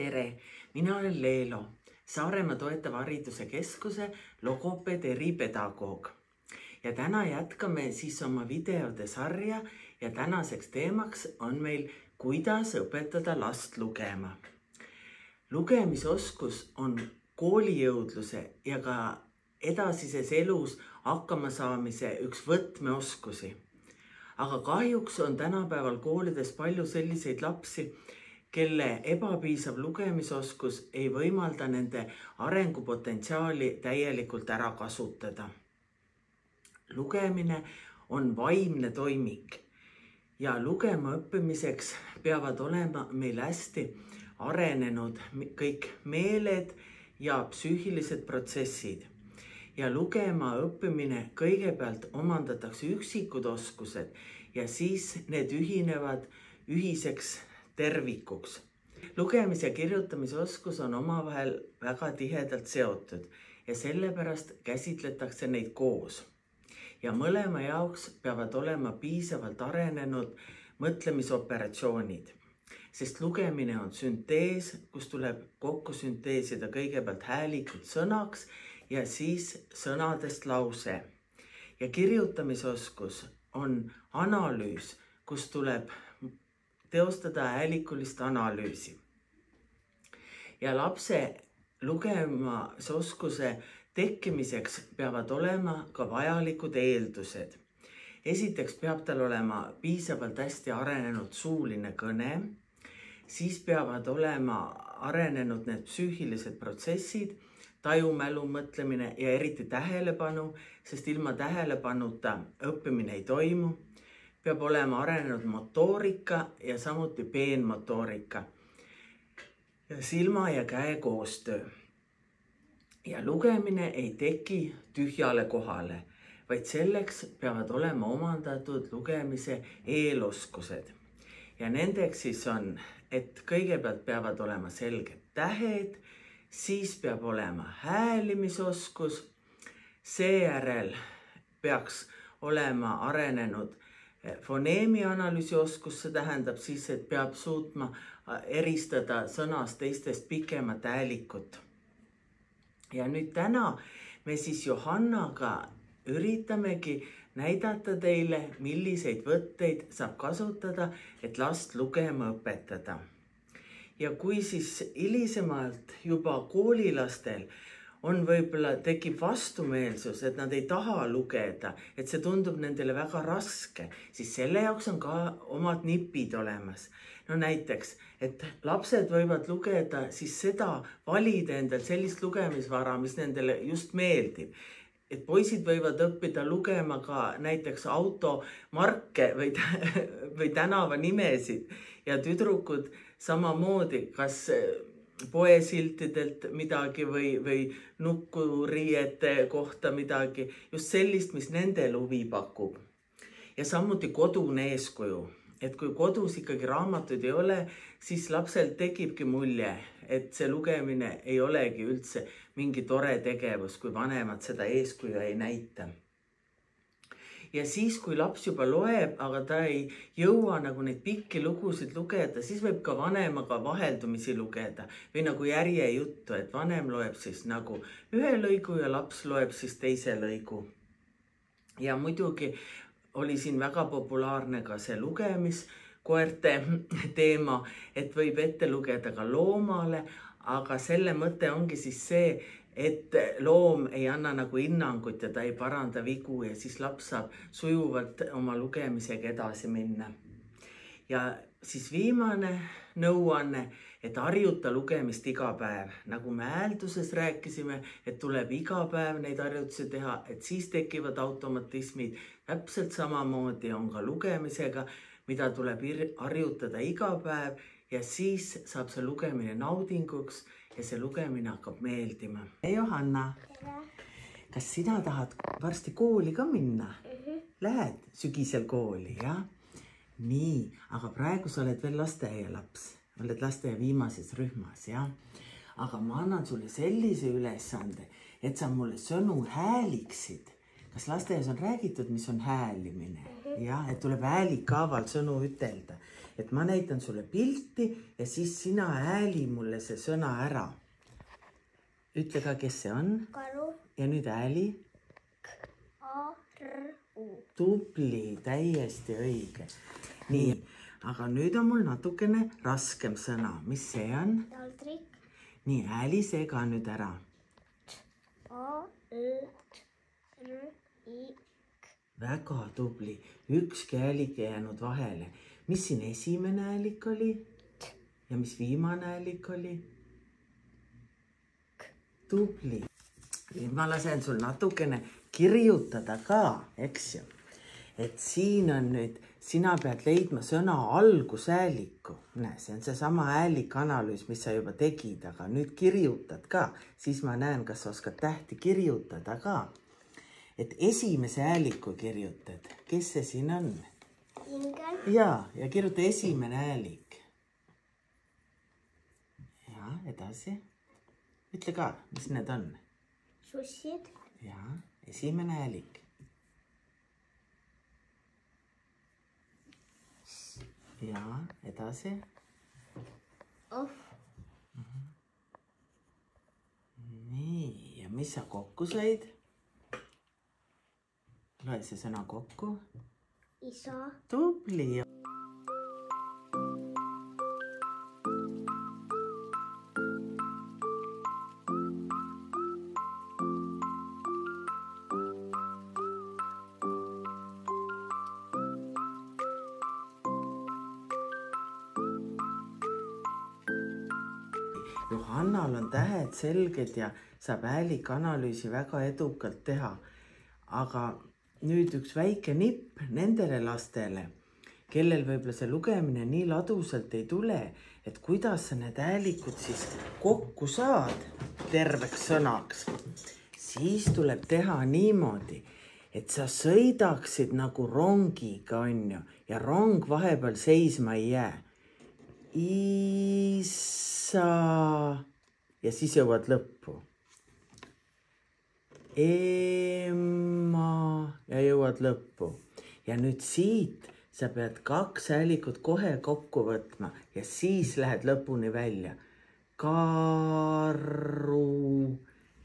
Tere, mina olen Leelo, Saaremaa toetava hariduse keskuse logopeed eripedagoog. Ja täna jätkame siis oma videode sarja ja tänaseks teemaks on meil, kuidas õpetada last lugema. Lugemisoskus on koolijõudluse ja ka edasises elus hakkamasaamise üks võtmeoskusi. Aga kahjuks on tänapäeval koolides palju selliseid lapsi, kelle ebapiisav lugemisoskus ei võimalda nende arengupotentsiaali täielikult ära kasutada. Lugemine on vaimne toiming ja lugema õppimiseks peavad olema meil hästi arenenud kõik meeled ja psüühilised protsessid. Ja lugema õppimine kõigepealt omandatakse üksikud oskused ja siis need ühinevad ühiseks tervikuks. Lugemis- ja kirjutamise oskus on omavahel väga tihedalt seotud ja sellepärast käsitletakse neid koos. Ja mõlema jaoks peavad olema piisavalt arenenud mõtlemisoperatsioonid, sest lugemine on süntees, kus tuleb kokku sünteesida kõigepealt häälikud sõnaks ja siis sõnadest lause. Ja kirjutamisoskus on analüüs, kus tuleb teostada häälikulist analüüsi. Ja lapse lugemisoskuse tekkimiseks peavad olema ka vajalikud eeldused. Esiteks peab tal olema piisavalt hästi arenenud suuline kõne, siis peavad olema arenenud need psüühilised protsessid, tajumälu, mõtlemine ja eriti tähelepanu, sest ilma tähelepanuta õppimine ei toimu. Peab olema arenenud motoorika ja samuti peenmotoorika ja silma ja käe koostöö. Ja lugemine ei teki tühjale kohale, vaid selleks peavad olema omandatud lugemise eeloskused. Ja nendeks siis on, et kõigepealt peavad olema selged tähed, siis peab olema häälimioskus, seejärel peaks olema arenenud foneemianalüüsi oskus, see tähendab siis, et peab suutma eristada sõnast teistest pikemat häälikut. Ja nüüd täna me siis Johannaga üritamegi näidata teile, milliseid võtteid saab kasutada, et last lugema õpetada. Ja kui siis hilisemalt juba koolilastel on võib-olla tekib vastumeelsus, et nad ei taha lugeda, et see tundub nendele väga raske, siis selle jaoks on ka omad nipid olemas. No näiteks, et lapsed võivad lugeda siis seda, valida endal sellist lugemisvara, mis nendele just meeldib. Et poisid võivad õppida lugema ka näiteks automarke või tänava nimesid ja tüdrukud samamoodi, kas poesiltidelt midagi või nukkuriiete kohta midagi, just sellist, mis nendel huvi pakub. Ja samuti kodune eeskuju, et kui kodus ikkagi raamatuid ei ole, siis lapsel tekibki mulje, et see lugemine ei olegi üldse mingi tore tegevus, kui vanemad seda eeskuju ei näita. Ja siis, kui laps juba loeb, aga ta ei jõua nagu neid pikki lugusid lugeda, siis võib ka vanemaga vaheldumisi lugeda või nagu järjejuttu, et vanem loeb siis nagu ühe lõigu ja laps loeb siis teise lõigu. Ja muidugi oli siin väga populaarne ka see lugemiskoerte teema, et võib ette lugeda ka loomale, aga selle mõte ongi siis see, et loom ei anna nagu hinnangut ja ta ei paranda vigu ja siis laps saab sujuvalt oma lugemisega edasi minna. Ja siis viimane nõuanne, et harjuta lugemist iga päev. Nagu me häälduses rääkisime, et tuleb iga päev neid harjutusi teha, et siis tekivad automatismid. Täpselt samamoodi on ka lugemisega, mida tuleb harjutada iga päev ja siis saab see lugemine naudinguks ja see lugemine hakkab meeldima. Hei Johanna, kas sina tahad varsti kooli ka minna? Lähed sügisel kooli, jah? Nii, aga praegu sa oled veel lasteaialaps. Oled lasteaia viimases rühmas, jah? Aga ma annan sulle sellise ülesande, et sa mulle sõnu hääliksid. Kas lasteaias on räägitud, mis on häälimine? Jah, et tuleb häälikaaval sõnu ütelda. et ma näitan sulle pilti ja siis sina hääli mulle see sõna ära. Ütle ka, kes see on. Karu. Ja nüüd hääli. K-A-R-U. Tubli, täiesti õige. Nii, aga nüüd on mul natukene raskem sõna. Mis see on? Taldrik. Nii, hääli see ka nüüd ära. A-L-R-I-K. Väga tubli. Ükski häälik ei jäänud vahele. Mis siin esimene häälik oli? Ja mis viimane häälik oli? Tubli. Nüüd ma lasen sul natukene kirjutada ka, eks ju. Et siin on nüüd, sina pead leidma sõna algushääliku. Näe, see on seesama häälikanalüüs, mis sa juba tegid, aga nüüd kirjutad ka. Siis ma näen, kas sa oskad tähti kirjutada ka. Et esimese hääliku kirjutad. Kes see siin on? Ingel. Ja kirjuta esimene häälik. Ja, edasi. Ütle ka, mis need on? Sussid. Ja, esimene häälik. Ja, edasi. Ohv. Nii, ja mis sa kokku said? Loe see sõna kokku. Isa. Tubli. Johannal on tähed selged ja saab häälikanalüüsi väga edukalt teha. Aga nüüd üks väike nipp nendele lastele, kellel võib-olla see lugemine nii ladusalt ei tule, et kuidas sa need häälikud siis kokku saad terveks sõnaks. Siis tuleb teha niimoodi, et sa sõidaksid nagu rongiga, on ju, ja rong vahepeal seisma ei jää. Isa ja siis jõuad lõppu. Emma ja jõuad lõppu. Ja nüüd siit sa pead 2 häälikut kohe kokku võtma ja siis lähed lõpuni välja. Karu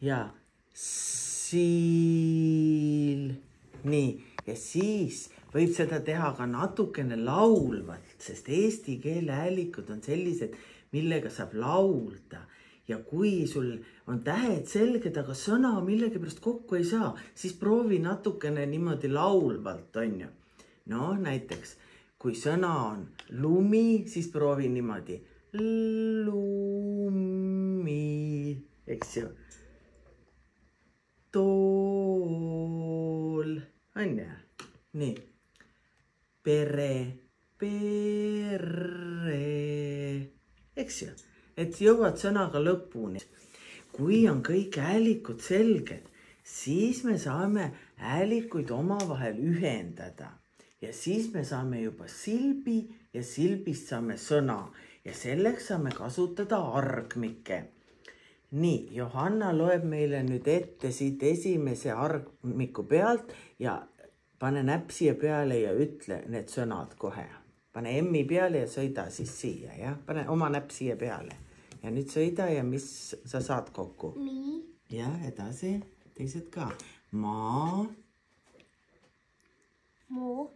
ja siil. Nii, ja siis võib seda teha ka natukene laulvalt, sest eesti keele häälikud on sellised, millega saab laulda. Ja kui sul on tähed selged, aga sõna millegi pärast kokku ei saa, siis proovi natukene niimoodi laulvalt, on ju. No näiteks, kui sõna on lumi, siis proovi niimoodi. Lumi, eks ju. Tool, on ju. Nii. Pere, eks ju, et jõuad sõnaga lõpuni. Kui on kõik häälikud selged, siis me saame häälikuid omavahel ühendada ja siis me saame juba silbi ja silbist saame sõna ja selleks saame kasutada argmikke. Nii, Johanna loeb meile nüüd ette siit esimese argmiku pealt ja pane näpp siia peale ja ütle need sõnad kohe. Pane emmi peale ja sõida siis siia, jah? Pane oma näpp siia peale. Ja nüüd sõida ja mis sa saad kokku? Mi. Ja, edasi. Teised ka. Ma. Mu.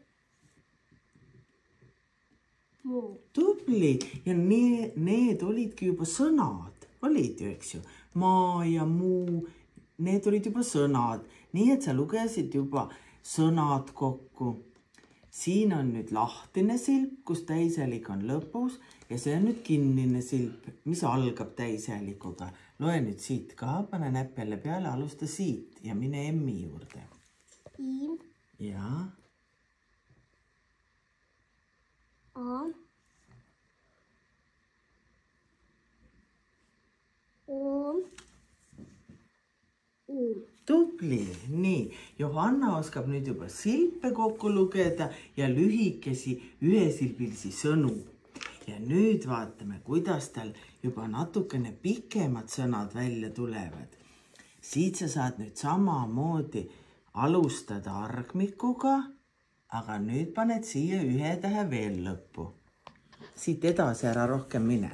Mu. Tubli. Ja need olidki juba sõnad. Olid ju, eks ju? Ma ja mu. Need olid juba sõnad. Nii, et sa lugesid juba sõnad kokku. Siin on nüüd lahtine silp, kus täishäälik on lõpus ja see on nüüd kinnine silp, mis algab täishäälikuga. Loe nüüd siit ka, pane näpp jälle peale, alusta siit ja mine emmi juurde. I. Ja. A. O. U. Tubli, nii. Johanna oskab nüüd juba silpe kokku lugeda ja lühikesi ühesilbilisi sõnu. Ja nüüd vaatame, kuidas tal juba natukene pikemad sõnad välja tulevad. Siit sa saad nüüd samamoodi alustada argmikuga, aga nüüd paned siia ühe tähe veel lõppu. siit edasi ära rohkem mine.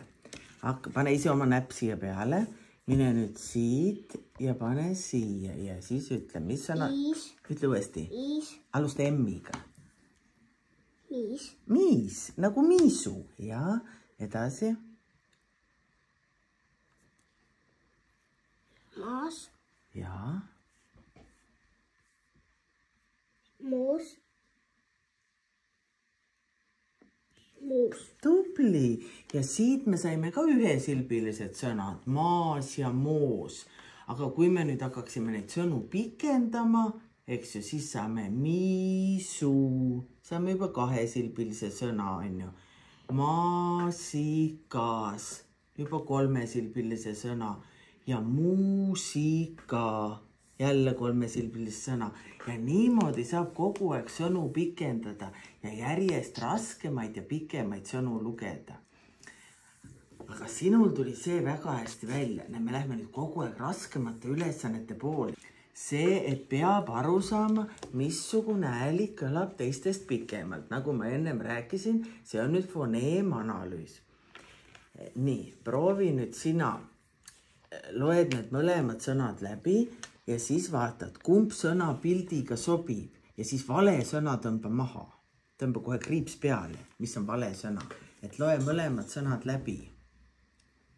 Pane ise oma näpp siia peale. Mine nüüd siit ja pane siia ja siis ütle, mis sõna? Ütle uuesti. Alusta M-iga. Miis, nagu miisu. Ja edasi. Maas. Ja. Muus. Muus. Tubli. Ja siit me saime ka ühesilbilised sõnad. Maas ja moos. Aga kui me nüüd hakkaksime neid sõnu pikendama, eks ju, siis saame miisu. Saame juba kahesilbilise sõna, on ju. Maasikas. Juba kolmesilbilise sõna. Ja muusika. Jälle kolmesilbilise sõna. Ja niimoodi saab kogu aeg sõnu pikendada ja järjest raskemaid ja pikemaid sõnu lugeda. Aga sinul tuli see väga hästi välja. Me lähme nüüd kogu aeg raskemate ülesannete poole. See, et peab aru saama, missugune häälik kõlab teistest pikemalt. Nagu ma ennem rääkisin, see on nüüd foneemanalüüs. Nii, proovi nüüd sina. Loed need mõlemad sõnad läbi ja siis vaatad, kumb sõna pildiga sobib ja siis vale sõna tõmba maha. Tõmba kohe kriips peale, mis on vale sõna. Et loe mõlemad sõnad läbi.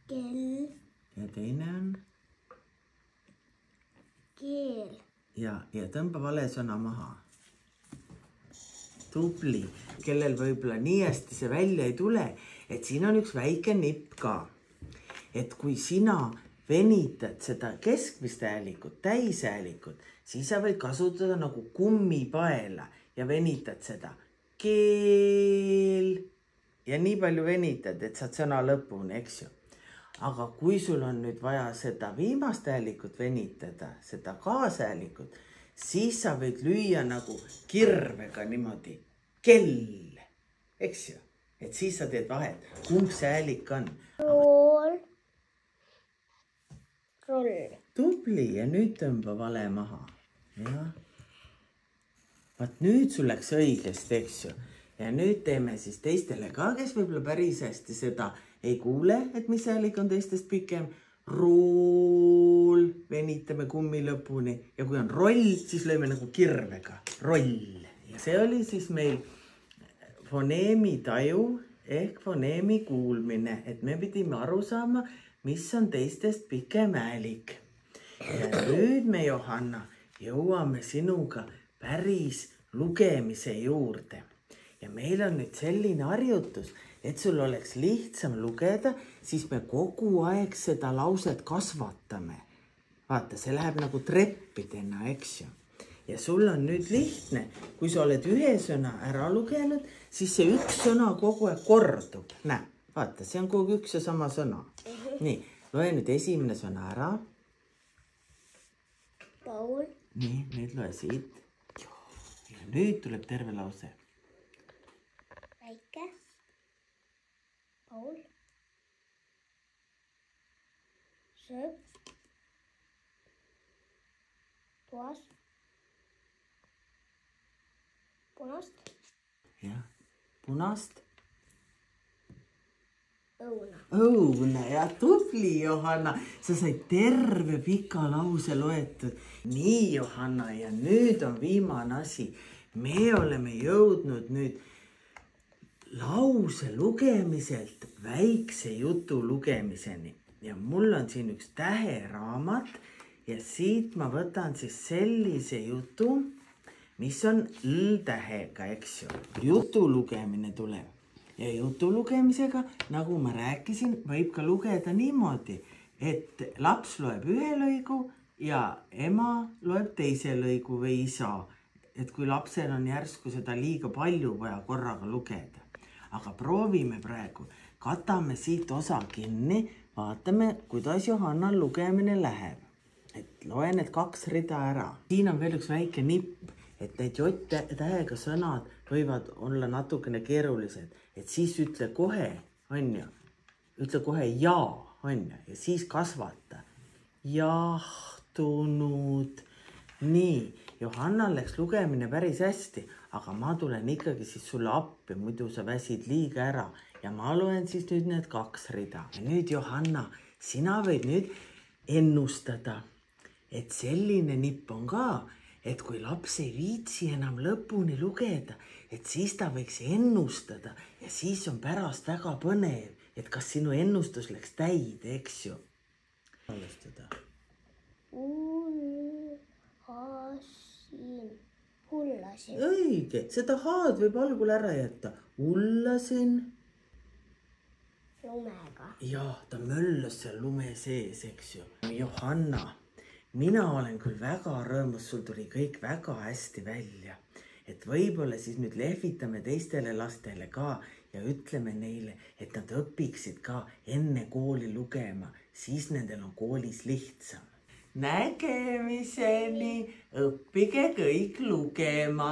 Kell. Ja teine on? Keel. Ja tõmba vale sõna maha. Tubli, kellel võib-olla nii hästi see välja ei tule, et siin on üks väike nipp ka. Et kui sina venitad seda keskmist häälikut, täishäälikut, siis sa võid kasutada nagu kummipaela ja venitad seda keel. Ja nii palju venitad, et saad sõna lõpuni, eks ju. Aga kui sul on nüüd vaja seda viimast häälikut venitada, seda kaashäälikut, siis sa võid lüüa nagu kirvega niimoodi kell, eks ju. Et siis sa teed vahet, kumb see häälik on. Rool. Roll. Tubli ja nüüd tõmba vale maha. Ja. Vaat nüüd sul läks õigesti, eks ju. Ja nüüd teeme siis teistele ka, kes võib-olla päris hästi seda ei kuule, et mis häälik on teistest pikem. Rool. Venitame kummi lõpuni. Ja kui on roll, siis lööme nagu kirvega. Roll. Ja see oli siis meil foneemitaju ehk foneemi kuulmine. Et me pidime aru saama, mis on teistest pikem häälik. Ja nüüd me, Johanna, jõuame sinuga päris lugemise juurde. Ja meil on nüüd selline harjutus, et sul oleks lihtsam lugeda, siis me kogu aeg seda lauset kasvatame. Vaata, see läheb nagu treppidena, eks ju. Ja sul on nüüd lihtne, kui sa oled ühe sõna ära lugenud, siis see üks sõna kogu aeg kordub. Näe, vaata, see on kogu üks ja sama sõna. Nii, loe nüüd esimene sõna ära. Paul. Nii, nüüd loe siit. Ja nüüd tuleb terve lause. Väike. Paul. Sööb. Puhas. Punast. Ja, punast. Õuna. Õuna ja tubli, Johanna. Sa said terve pika lause loetud. Nii, Johanna, ja nüüd on viimane asi. Me oleme jõudnud nüüd lause lugemiselt väikse jutu lugemiseni. Ja mul on siin üks täheraamat ja siit ma võtan siis sellise jutu, mis on L-tähega, eks ju. Jutu lugemine tuleb. Ja jutu lugemisega, nagu ma rääkisin, võib ka lugeda niimoodi, et laps loeb ühe lõigu ja ema loeb teise lõigu või isa. Et kui lapsel on järsku seda liiga palju vaja korraga lugeda. Aga proovime praegu, katame siit osa kinni, vaatame, kuidas Johannal lugemine läheb. Et loe need 2 rida ära. Siin on veel üks väike nipp, et need J-tähega sõnad võivad olla natukene keerulised. Et siis ütle kohe, on ju, ütle kohe ja, on ju, ja siis kasvata. Jahtunud. Nii, Johannal läks lugemine päris hästi, aga ma tulen ikkagi siis sulle appi, muidu sa väsid liiga ära. Ja ja ma loen siis nüüd need 2 rida. Ja nüüd Johanna, sina võid nüüd ennustada, et selline nipp on ka, et kui laps ei viitsi enam lõpuni lugeda, et siis ta võiks ennustada ja siis on pärast väga põnev, et kas sinu ennustus läks täide, eks ju? Alustada. Hullasin. Õige, seda H-d võib algul ära jätta. Hullasin. Lumega. Jah, ta möllas seal lume sees, eks ju. Johanna, mina olen küll väga rõõmus, sul tuli kõik väga hästi välja. Et võib-olla siis nüüd lehvitame teistele lastele ka ja ütleme neile, et nad õpiksid ka enne kooli lugema, siis nendel on koolis lihtsam. Nägemiseni, õppige kõik lugema!